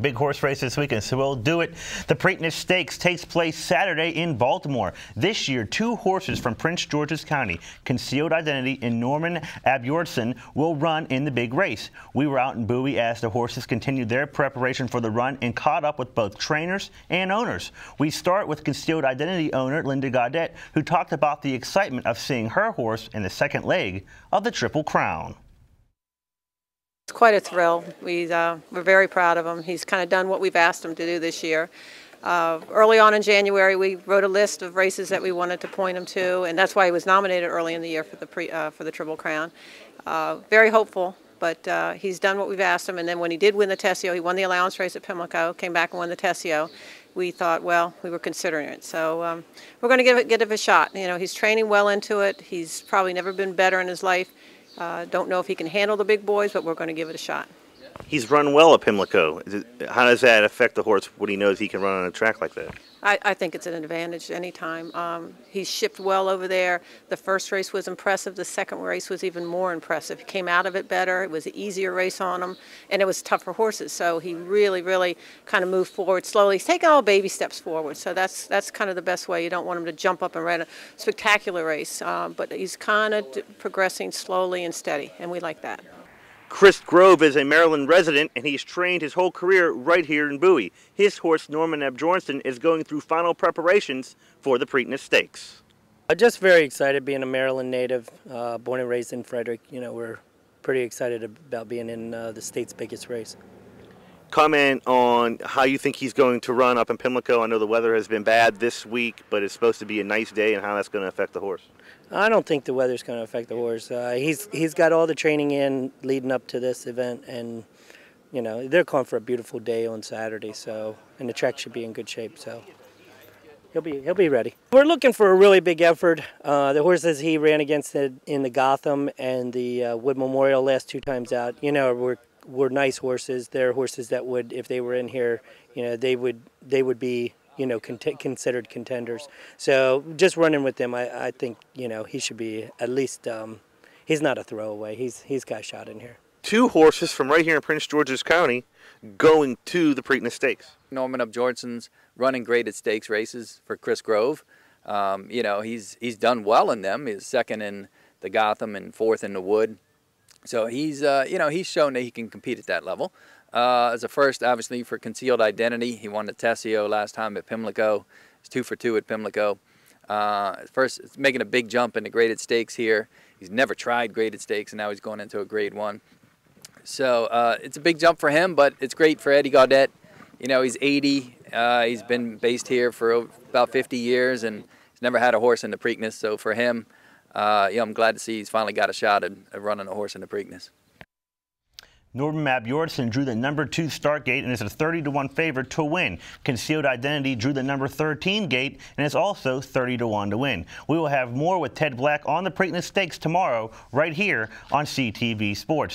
big horse race this weekend, so we'll do it. The Preakness Stakes takes place Saturday in Baltimore. This year, 2 horses from Prince George's County, Concealed Identity and Norman Asbjornson, will run in the big race. We were out in Bowie as the horses continued their preparation for the run and caught up with both trainers and owners. We start with Concealed Identity owner Linda Gaudette, who talked about the excitement of seeing her horse in the second leg of the Triple Crown. It's quite a thrill. We're very proud of him. He's kind of done what we've asked him to do this year. Early on in January, we wrote a list of races that we wanted to point him to, and that's why he was nominated early in the year for the Triple Crown. Very hopeful, but he's done what we've asked him. And then when he did win the Tessio, he won the allowance race at Pimlico, came back and won the Tessio. We thought, well, we were considering it. So we're going to give it a shot. You know, he's training well into it. He's probably never been better in his life. Don't know if he can handle the big boys, but we're going to give it a shot. He's run well at Pimlico. How does that affect the horse when he knows he can run on a track like that? I think it's an advantage anytime. He's shipped well over there. The first race was impressive. The second race was even more impressive. He came out of it better. It was an easier race on him, and it was tough for horses. So he really kind of moved forward slowly. He's taking all baby steps forward. So that's kind of the best way. You don't want him to jump up and run a spectacular race, but he's kind of progressing slowly and steady, and we like that. Chris Grove is a Maryland resident, and he's trained his whole career right here in Bowie. His horse, Norman Asbjornson, is going through final preparations for the Preakness Stakes. Just very excited being a Maryland native, born and raised in Frederick. You know, we're pretty excited about being in the state's biggest race. Comment on how you think he's going to run up in Pimlico. I know the weather has been bad this week, but it's supposed to be a nice day, and how that's going to affect the horse. I don't think the weather's going to affect the horse. He's got all the training in leading up to this event, and you know they're calling for a beautiful day on Saturday. So, and the track should be in good shape. So he'll be ready. We're looking for a really big effort. The horses he ran against in the Gotham and the Wood Memorial last 2 times out, you know, were nice horses. They're horses that would, if they were in here, you know, they would be, you know, considered contenders. So just running with them, I think, you know, he should be at least, he's not a throwaway. He's got a shot in here. 2 horses from right here in Prince George's County going to the Preakness Stakes. Norman Asbjornson's running graded stakes races for Chris Grove. You know, he's done well in them. He's 2nd in the Gotham and 4th in the Wood. So he's, you know, he's shown that he can compete at that level. As a first, obviously, for Concealed Identity, he won the Tessio last time at Pimlico. He's 2 for 2 at Pimlico. First, it's making a big jump in the graded stakes here. He's never tried graded stakes, and now he's going into a grade 1. So it's a big jump for him, but it's great for Eddie Gaudette. You know, he's 80. He's been based here for about 50 years, and he's never had a horse in the Preakness. So for him, yeah, I'm glad to see he's finally got a shot at running a horse in the Preakness. Norman Asbjornson drew the number 2 start gate and is a 30-to-1 favorite to win. Concealed Identity drew the number 13 gate and is also 30-to-1 to win. We will have more with Ted Black on the Preakness Stakes tomorrow right here on CTV Sports.